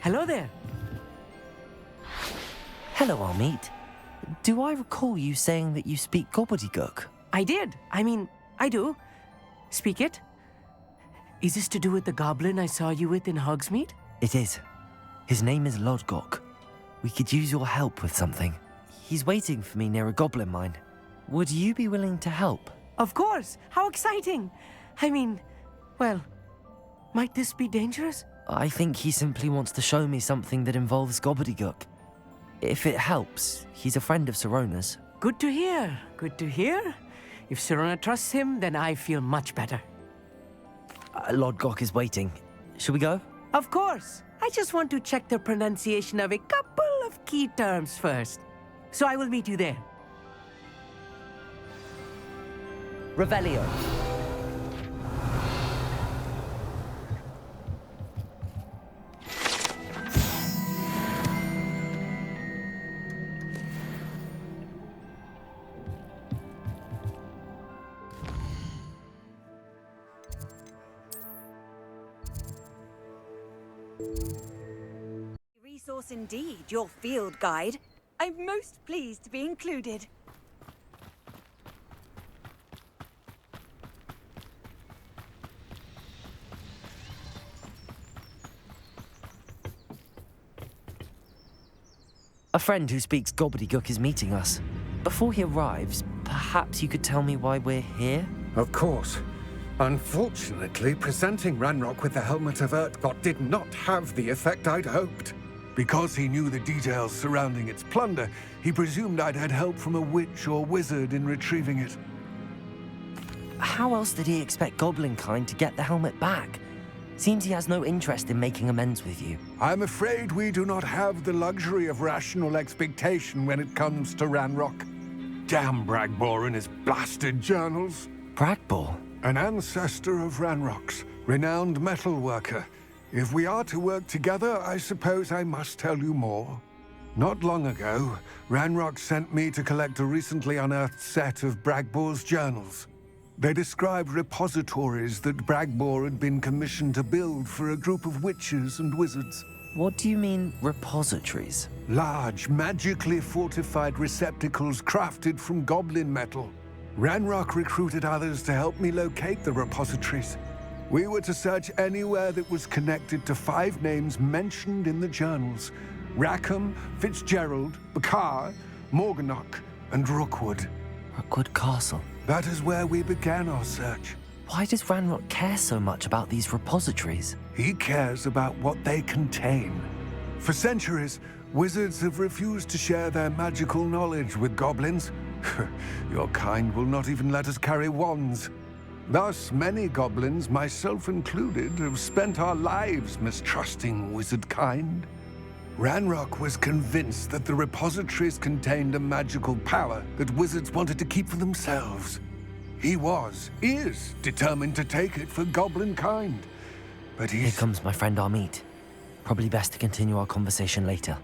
Hello there. Hello, Amit. Do I recall you saying that you speak Gobbledegook? I did. I do. Speak it. Is this to do with the goblin I saw you with in Hogsmeade? It is. His name is Lodgok. We could use your help with something. He's waiting for me near a goblin mine. Would you be willing to help? Of course. How exciting. Well, might this be dangerous? I think he simply wants to show me something that involves Gobbledegook. If it helps, he's a friend of Sirona's. Good to hear. Good to hear. If Sirona trusts him, then I feel much better. Lodgok is waiting. Shall we go? Of course. I just want to check the pronunciation of a couple of key terms first. So I will meet you there. Revelio. Resource indeed, your field guide. I'm most pleased to be included. A friend who speaks Gobbledegook is meeting us. Before he arrives, perhaps you could tell me why we're here? Of course. Unfortunately, presenting Ranrok with the Helmet of Urtkot did not have the effect I'd hoped. Because he knew the details surrounding its plunder, he presumed I'd had help from a witch or wizard in retrieving it. How else did he expect Goblinkind to get the helmet back? Seems he has no interest in making amends with you. I'm afraid we do not have the luxury of rational expectation when it comes to Ranrok. Damn Bragbor and his blasted journals. Bragbor? An ancestor of Ranrok's, renowned metal worker. If we are to work together, I suppose I must tell you more. Not long ago, Ranrok sent me to collect a recently unearthed set of Bragbor's journals. They described repositories that Bragbor had been commissioned to build for a group of witches and wizards. What do you mean, repositories? Large, magically fortified receptacles crafted from goblin metal. Ranrok recruited others to help me locate the repositories. We were to search anywhere that was connected to 5 names mentioned in the journals: Rackham, Fitzgerald, Bakar, Morganach, and Rookwood. Rookwood Castle. That is where we began our search. Why does Ranrok care so much about these repositories? He cares about what they contain. For centuries, wizards have refused to share their magical knowledge with goblins. Your kind will not even let us carry wands. Thus, many goblins, myself included, have spent our lives mistrusting wizard kind. Ranrok was convinced that the repositories contained a magical power that wizards wanted to keep for themselves. He is determined to take it for goblin kind. But Here comes my friend Amit. Probably best to continue our conversation later.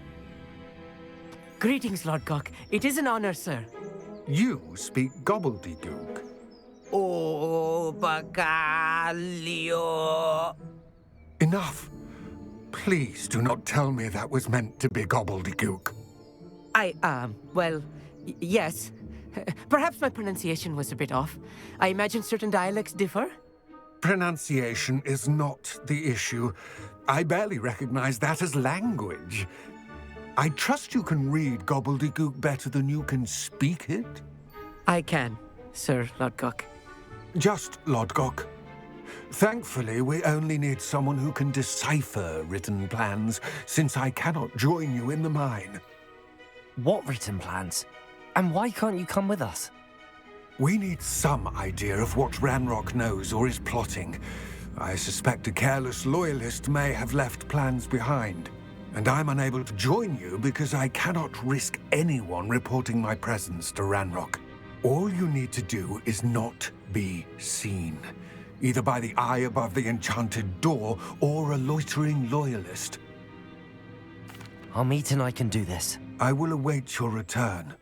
Greetings, Lodgok. It is an honor, sir. You speak Gobbledegook. Oh, Bacalio. Enough. Please do not tell me that was meant to be Gobbledegook. Yes. Perhaps my pronunciation was a bit off. I imagine certain dialects differ. Pronunciation is not the issue. I barely recognize that as language. I trust you can read Gobbledegook better than you can speak it? I can, Sir Lodgok. Just Lodgok. Thankfully, we only need someone who can decipher written plans, since I cannot join you in the mine. What written plans? And why can't you come with us? We need some idea of what Ranrok knows or is plotting. I suspect a careless loyalist may have left plans behind. And I'm unable to join you because I cannot risk anyone reporting my presence to Ranrok. All you need to do is not be seen, either by the eye above the enchanted door or a loitering loyalist. Amit and I can do this. I will await your return.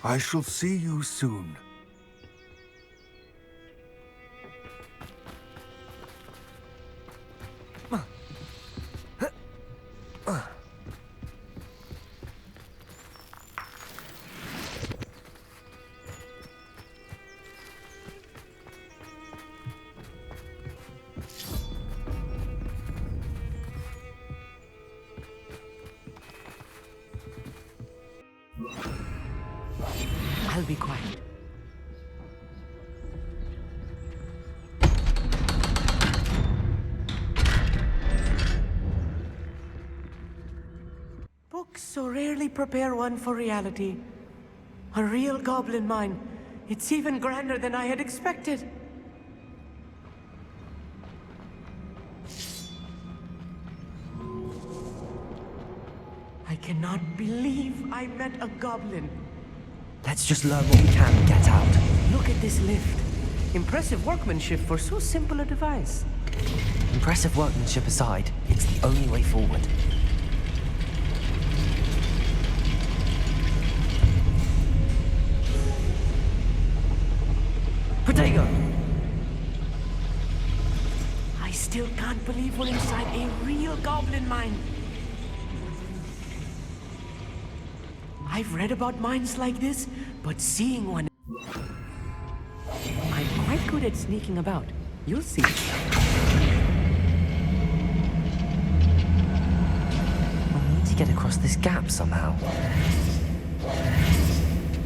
I shall see you soon. be quiet. Books so rarely prepare one for reality. A real goblin mine. It's even grander than I had expected. I cannot believe I met a goblin. Let's just learn what we can and get out. Look at this lift. Impressive workmanship for so simple a device. Impressive workmanship aside, it's the only way forward. Potato! I still can't believe we're inside a real goblin mine. I've read about mines like this, but seeing one... I'm quite good at sneaking about. You'll see. We'll need to get across this gap somehow.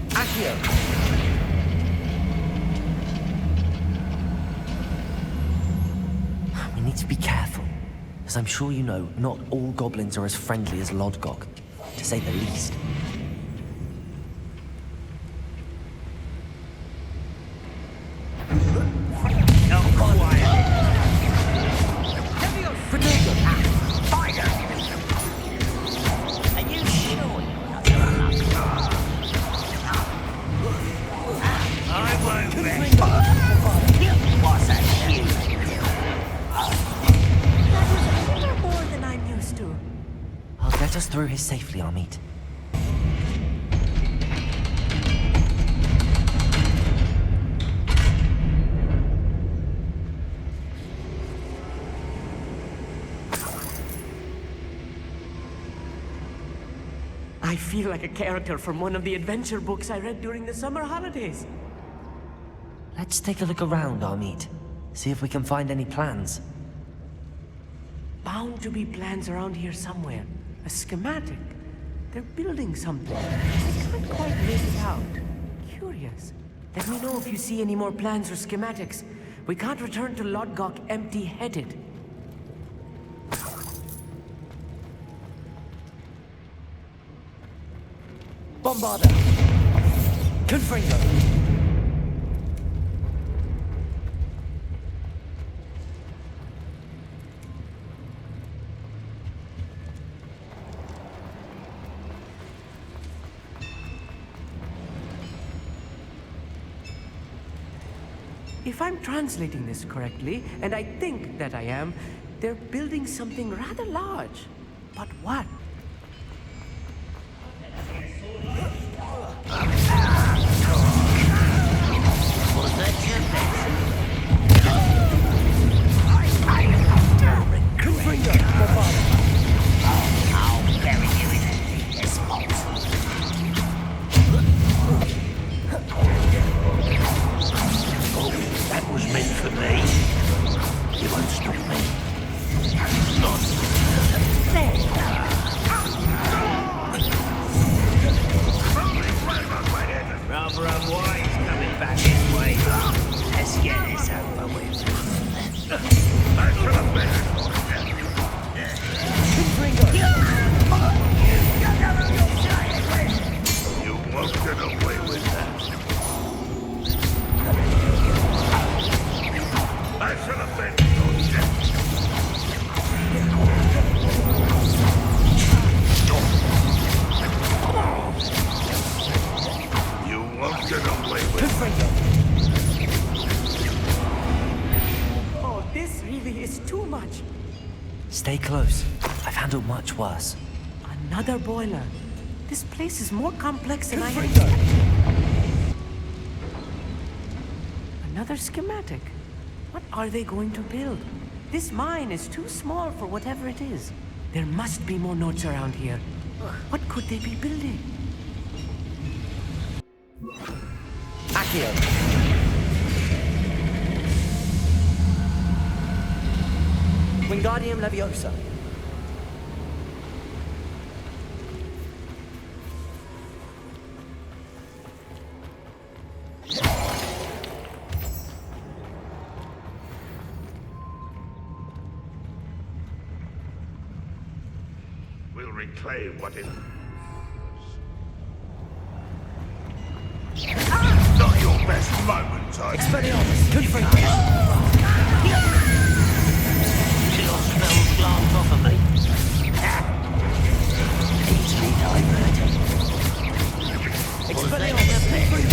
Accio! We need to be careful. As I'm sure you know, not all goblins are as friendly as Lodgok, to say the least. Get us through here safely, Amit. I feel like a character from one of the adventure books I read during the summer holidays. Let's take a look around, Amit. See if we can find any plans. Bound to be plans around here somewhere. A schematic. They're building something. I can't quite make it out. Curious. Let me know if you see any more plans or schematics. We can't return to Lodgok empty-headed. Bombarder! Confringo! If I'm translating this correctly, and I think that I am, they're building something rather large. But what? Oh, this really is too much. Stay close. I've handled much worse. Another boiler. This place is more complex than I had expected. Another schematic. What are they going to build? This mine is too small for whatever it is. There must be more notes around here. What could they be building? Accio! Wingardium Leviosa. will reclaim what is... Not your best moment, I... Expelliarmus, confront! Your spells glance off of me. Easily diverted. Expelliarmus, confront!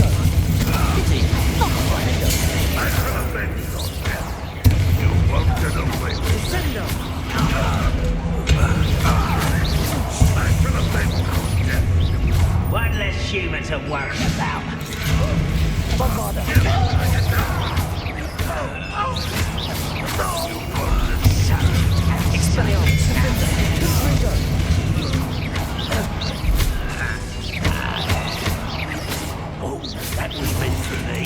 I'm gonna bend you on that. You won't get away with it. Descendo! I'm gonna bend you on that. One less human to worry about. Bombarda! Expelliarmus, confront! Oh, that was meant for me.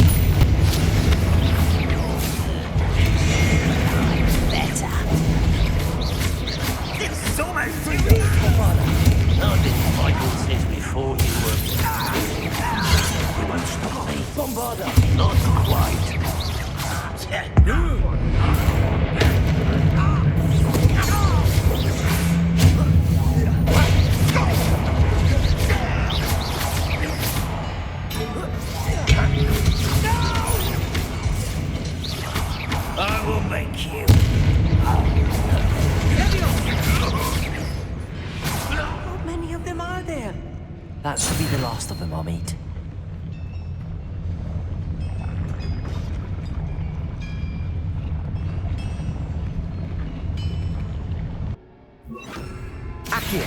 Better. This is almost I've been fighting since before you were... You won't stop me. Bombarda! Not quite. I will make you. How many of them are there? That should be the last of them, Amit. Accio!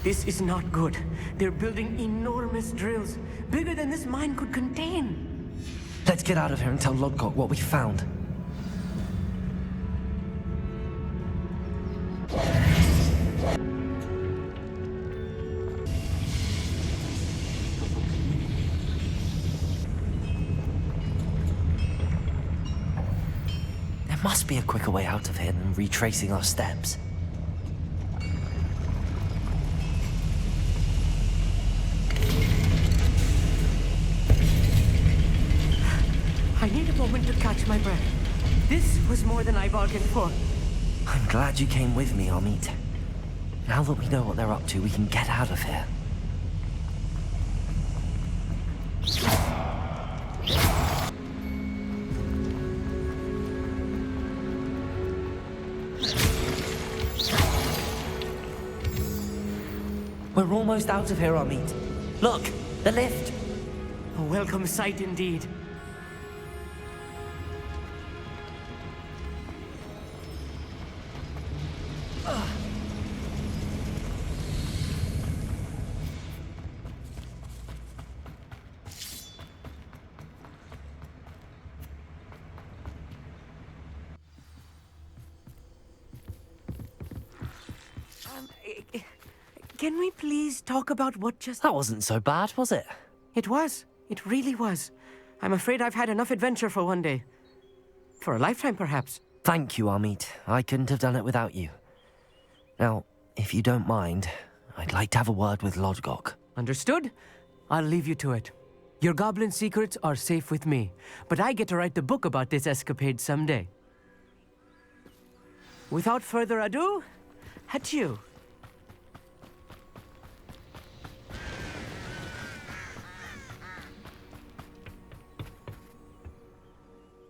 This is not good. They're building enormous drills, bigger than this mine could contain. Let's get out of here and tell Lodgok what we found. There must be a quicker way out of here than retracing our steps. I need a moment to catch my breath. This was more than I bargained for. I'm glad you came with me, Amit. Now that we know what they're up to, we can get out of here. We're almost out of here, Amit. Look, the lift. A welcome sight indeed. Can we please talk about what just... That wasn't so bad, was it? It was. It really was. I'm afraid I've had enough adventure for one day. For a lifetime, perhaps. Thank you, Amit. I couldn't have done it without you. Now, if you don't mind, I'd like to have a word with Lodgok. Understood? I'll leave you to it. Your goblin secrets are safe with me, but I get to write the book about this escapade someday. Without further ado, adieu.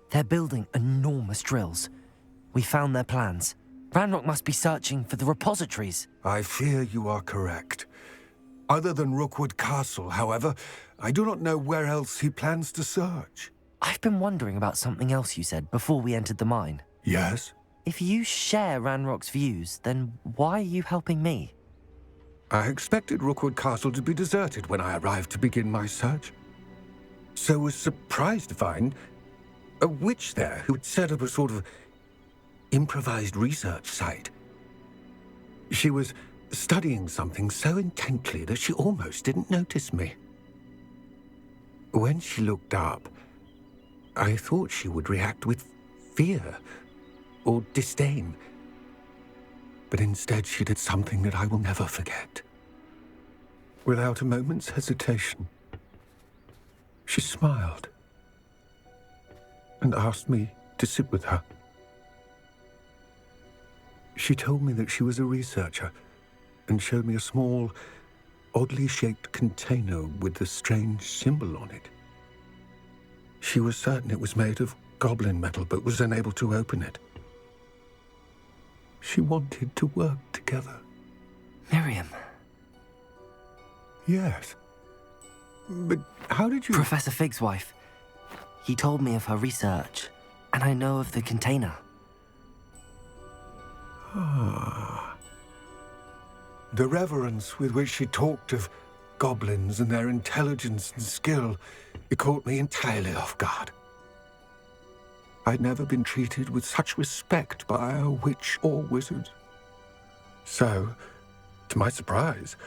They're building enormous drills. We found their plans. Ranrok must be searching for the repositories. I fear you are correct. Other than Rookwood Castle, however, I do not know where else he plans to search. I've been wondering about something else you said before we entered the mine. Yes? If you share Ranrock's views, then why are you helping me? I expected Rookwood Castle to be deserted when I arrived to begin my search. So was surprised to find a witch there who had set up a sort of improvised research site. She was studying something so intently that she almost didn't notice me. When she looked up, I thought she would react with fear or disdain. But instead, she did something that I will never forget. Without a moment's hesitation, she smiled and asked me to sit with her. She told me that she was a researcher and showed me a small, oddly shaped container with a strange symbol on it. She was certain it was made of goblin metal, but was unable to open it. She wanted to work together. Miriam. Yes. But how did you... Professor Fig's wife. He told me of her research, and I know of the container. The reverence with which she talked of goblins and their intelligence and skill, it caught me entirely off guard. I'd never been treated with such respect by a witch or wizard. So, to my surprise,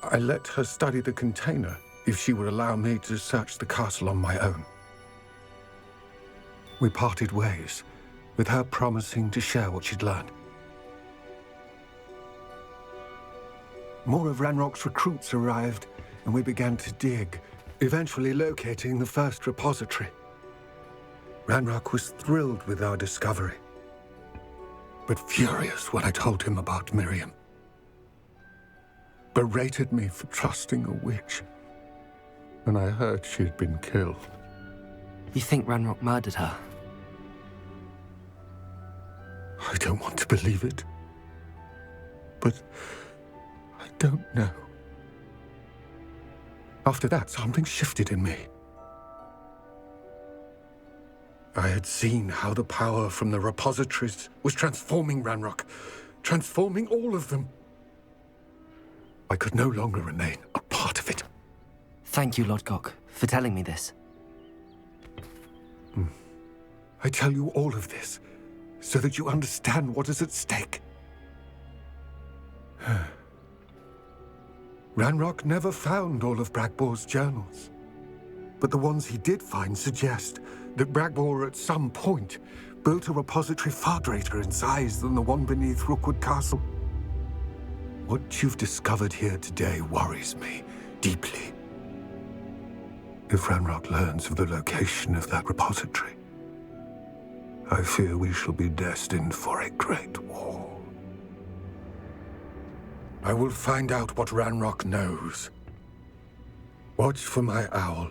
I let her study the container if she would allow me to search the castle on my own. We parted ways, with her promising to share what she'd learned. More of Ranrok's recruits arrived, and we began to dig, eventually locating the first repository. Ranrok was thrilled with our discovery, but furious when I told him about Miriam. Berated me for trusting a witch, and I heard she had been killed. You think Ranrok murdered her? I don't want to believe it, but I don't know. After that, something shifted in me. I had seen how the power from the repositories was transforming Ranrok, transforming all of them. I could no longer remain a part of it. Thank you, Lodgok, for telling me this. I tell you all of this so that you understand what is at stake. Ranrok never found all of Bragbor's journals, but the ones he did find suggest that Bragbor at some point built a repository far greater in size than the one beneath Rookwood Castle. What you've discovered here today worries me deeply. If Ranrok learns of the location of that repository, I fear we shall be destined for a great war. I will find out what Ranrok knows. Watch for my owl